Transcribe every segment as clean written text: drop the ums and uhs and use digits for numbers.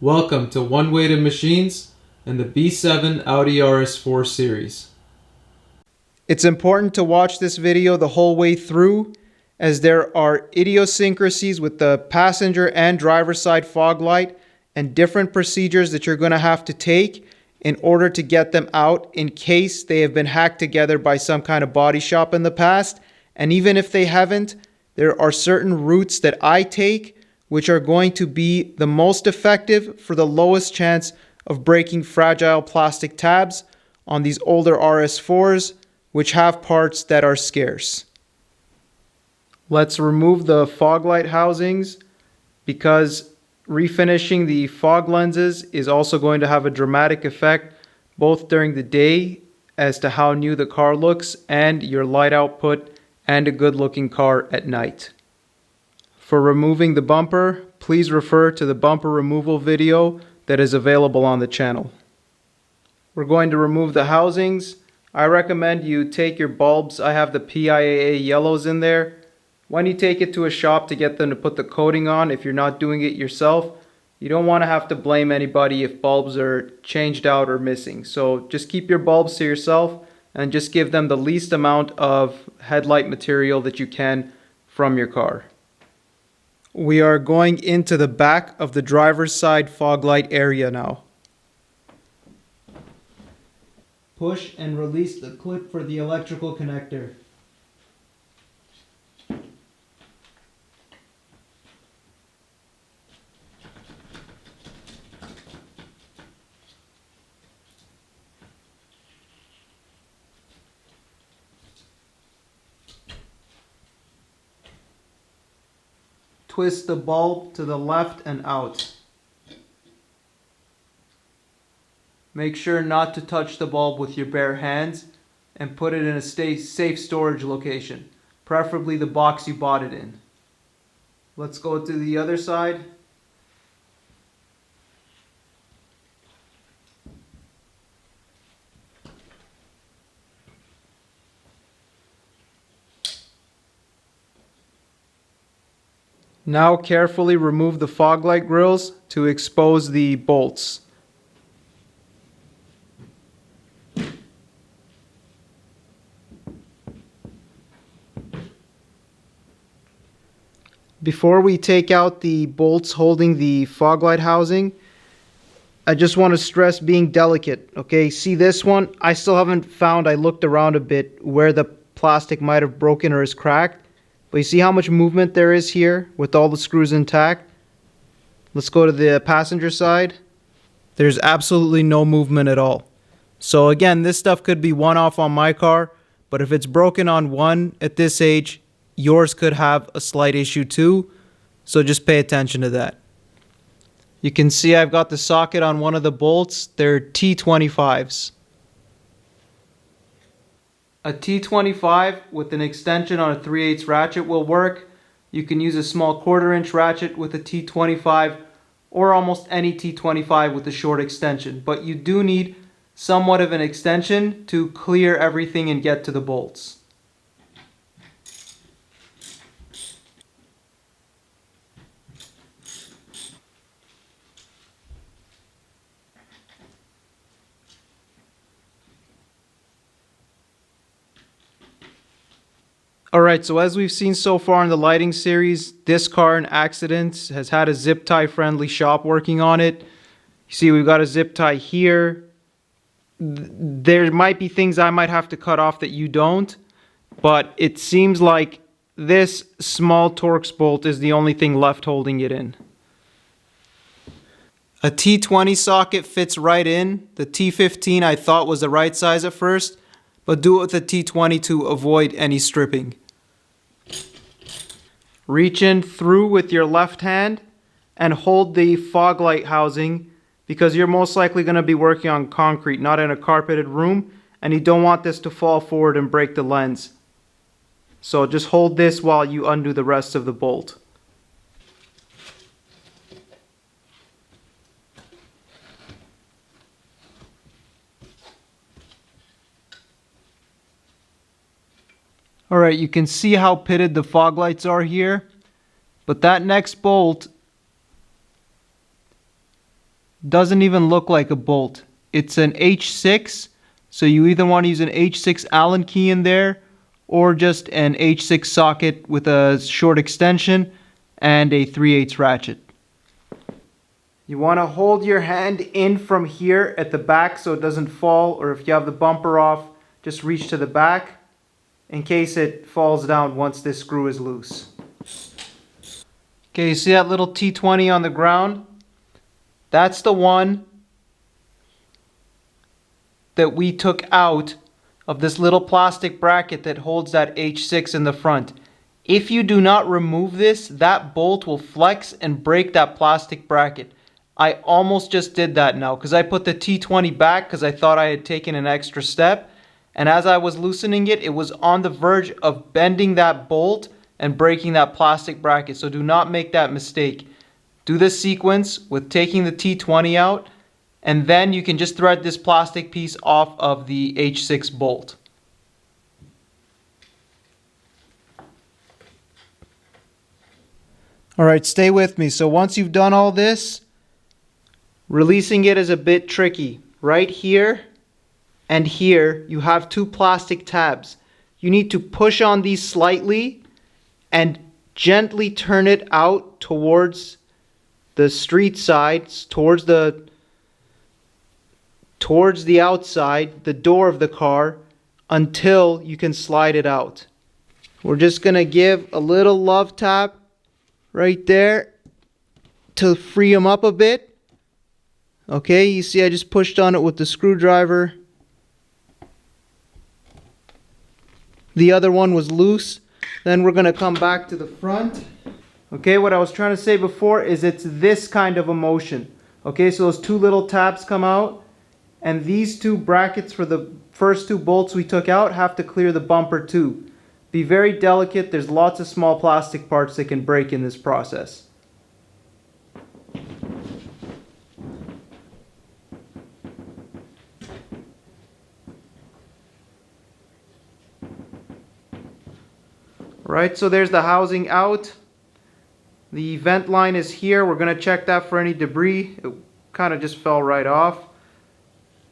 Welcome to One Way to Machines and the B7 Audi RS4 series. It's important to watch this video the whole way through, as there are idiosyncrasies with the passenger and driver side fog light and different procedures that you're going to have to take in order to get them out in case they have been hacked together by some kind of body shop in the past. And even if they haven't, there are certain routes that I take which are going to be the most effective for the lowest chance of breaking fragile plastic tabs on these older RS4s, which have parts that are scarce. Let's remove the fog light housings, because refinishing the fog lenses is also going to have a dramatic effect both during the day as to how new the car looks and your light output and a good looking car at night. For removing the bumper, please refer to the bumper removal video that is available on the channel. We're going to remove the housings. I recommend you take your bulbs. I have the PIAA yellows in there. When you take it to a shop to get them to put the coating on, if you're not doing it yourself, you don't want to have to blame anybody if bulbs are changed out or missing. So just keep your bulbs to yourself and just give them the least amount of headlight material that you can from your car. We are going into the back of the driver's side fog light area now. Push and release the clip for the electrical connector. Twist the bulb to the left and out. Make sure not to touch the bulb with your bare hands and put it in a safe storage location, preferably the box you bought it in. Let's go to the other side. Now carefully remove the fog light grills to expose the bolts. Before we take out the bolts holding the fog light housing, I just want to stress being delicate. Okay, see this one? I still haven't found, I looked around a bit, where the plastic might have broken or is cracked. But you see how much movement there is here with all the screws intact? Let's go to the passenger side. There's absolutely no movement at all. So again, this stuff could be one-off on my car, but if it's broken on one at this age, yours could have a slight issue too. So just pay attention to that. You can see I've got the socket on one of the bolts. They're T25s. A T25 with an extension on a 3/8 ratchet will work. You can use a small 1/4 inch ratchet with a T25 or almost any T25 with a short extension. But you do need somewhat of an extension to clear everything and get to the bolts. Alright, so as we've seen so far in the lighting series, this car in accidents has had a zip tie friendly shop working on it. You see we've got a zip tie here. There might be things I might have to cut off that you don't, but it seems like this small Torx bolt is the only thing left holding it in. A T20 socket fits right in. The T15 I thought was the right size at first, but do it with a T20 to avoid any stripping. Reach in through with your left hand and hold the fog light housing, because you're most likely going to be working on concrete, not in a carpeted room, and you don't want this to fall forward and break the lens. So just hold this while you undo the rest of the bolt. Alright, you can see how pitted the fog lights are here, but that next bolt doesn't even look like a bolt. It's an H6, so you either want to use an H6 Allen key in there or just an H6 socket with a short extension and a 3/8 ratchet. You want to hold your hand in from here at the back so it doesn't fall, or if you have the bumper off, just reach to the back in case it falls down once this screw is loose. Okay, you see that little T20 on the ground? That's the one that we took out of this little plastic bracket that holds that H6 in the front. If you do not remove this, that bolt will flex and break that plastic bracket. I almost just did that now because I put the T20 back because I thought I had taken an extra step. And as I was loosening it, it was on the verge of bending that bolt and breaking that plastic bracket. So do not make that mistake. Do this sequence with taking the T20 out, and then you can just thread this plastic piece off of the H6 bolt. Alright, stay with me. So once you've done all this, releasing it is a bit tricky. Right here and here, you have two plastic tabs. You need to push on these slightly and gently turn it out towards the street sides, towards the outside, the door of the car, until you can slide it out. We're just going to give a little love tap right there to free them up a bit. Okay, you see I just pushed on it with the screwdriver. The other one was loose. Then we're going to come back to the front. Okay, what I was trying to say before is it's this kind of a motion. Okay, so those two little tabs come out, and these two brackets for the first two bolts we took out have to clear the bumper too. Be very delicate. There's lots of small plastic parts that can break in this process. Right, so there's the housing out. The vent line is here. We're going to check that for any debris. It kind of just fell right off.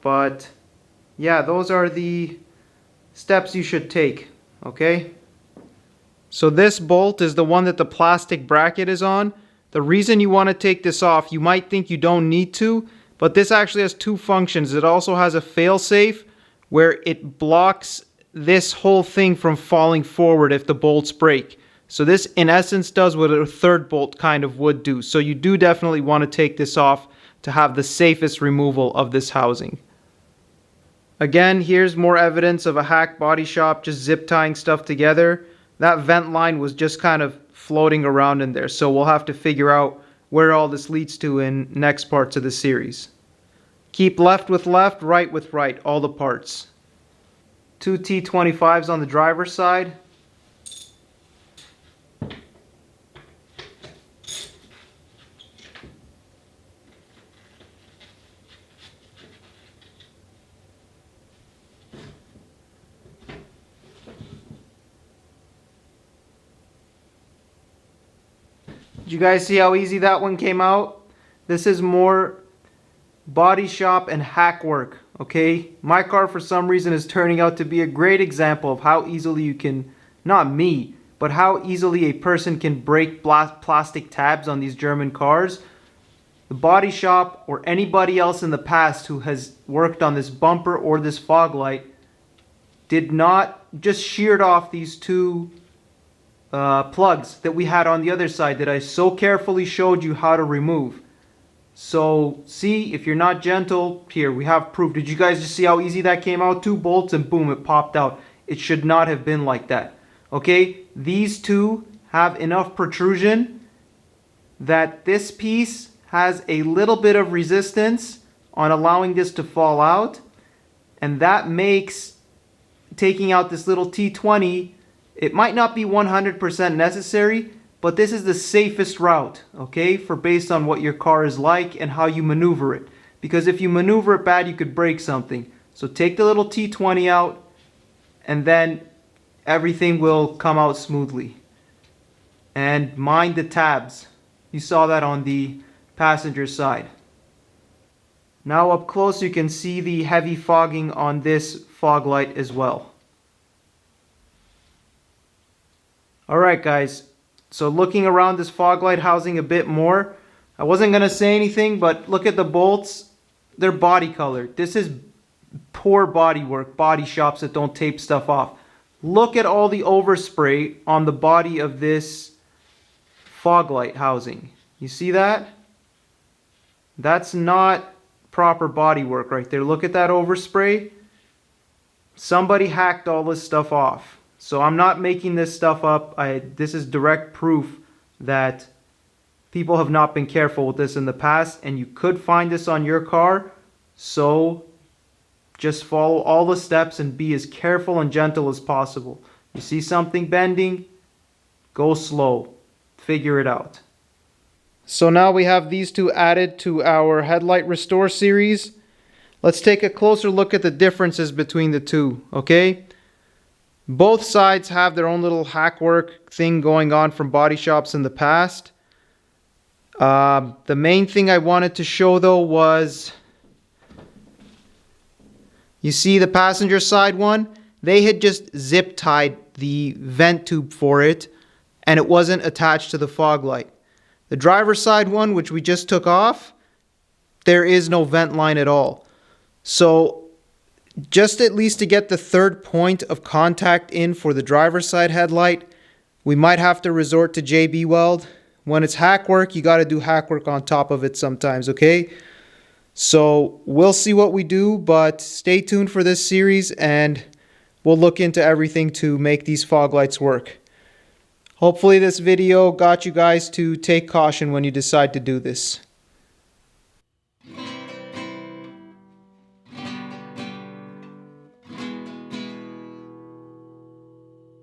But yeah, those are the steps you should take. Okay? So this bolt is the one that the plastic bracket is on. The reason you want to take this off, you might think you don't need to, but this actually has two functions. It also has a fail-safe where it blocks this whole thing from falling forward if the bolts break. So this in essence does what a third bolt kind of would do. So you do definitely want to take this off to have the safest removal of this housing. Again, here's more evidence of a hack body shop just zip tying stuff together. That vent line was just kind of floating around in there. So we'll have to figure out where all this leads to in next parts of the series. Keep left with left, right with right, all the parts. Two T25s on the driver's side. Did you guys see how easy that one came out? This is more body shop and hack work, okay? My car for some reason is turning out to be a great example of how easily you can, not me, but how easily a person can break plastic tabs on these German cars. The body shop or anybody else in the past who has worked on this bumper or this fog light did not just sheared off these two plugs that we had on the other side that I so carefully showed you how to remove. So see, if you're not gentle, here we have proof. Did you guys just see how easy that came out? Two bolts and boom, it popped out. It should not have been like that. Okay, these two have enough protrusion that this piece has a little bit of resistance on allowing this to fall out, and that makes taking out this little T20, it might not be 100% necessary, but this is the safest route, okay, for based on what your car is like and how you maneuver it. Because if you maneuver it bad, you could break something. So take the little T20 out, and then everything will come out smoothly. And mind the tabs. You saw that on the passenger side. Now up close you can see the heavy fogging on this fog light as well. Alright guys, so looking around this fog light housing a bit more, I wasn't going to say anything, but look at the bolts. They're body colored. This is poor body work, body shops that don't tape stuff off. Look at all the overspray on the body of this fog light housing. You see that? That's not proper body work right there. Look at that overspray. Somebody hacked all this stuff off. So I'm not making this stuff up. This is direct proof that people have not been careful with this in the past, and you could find this on your car. So just follow all the steps and be as careful and gentle as possible. You see something bending, go slow. Figure it out. So now we have these two added to our headlight restore series. Let's take a closer look at the differences between the two, okay? Both sides have their own little hack work thing going on from body shops in the past. The main thing I wanted to show though was, you see the passenger side one? They had just zip tied the vent tube for it, and it wasn't attached to the fog light. The driver's side one, which we just took off, there is no vent line at all. So just at least to get the third point of contact in for the driver's side headlight, we might have to resort to JB Weld. When it's hack work, you got to do hack work on top of it sometimes, okay? So we'll see what we do, but stay tuned for this series and we'll look into everything to make these fog lights work. Hopefully this video got you guys to take caution when you decide to do this.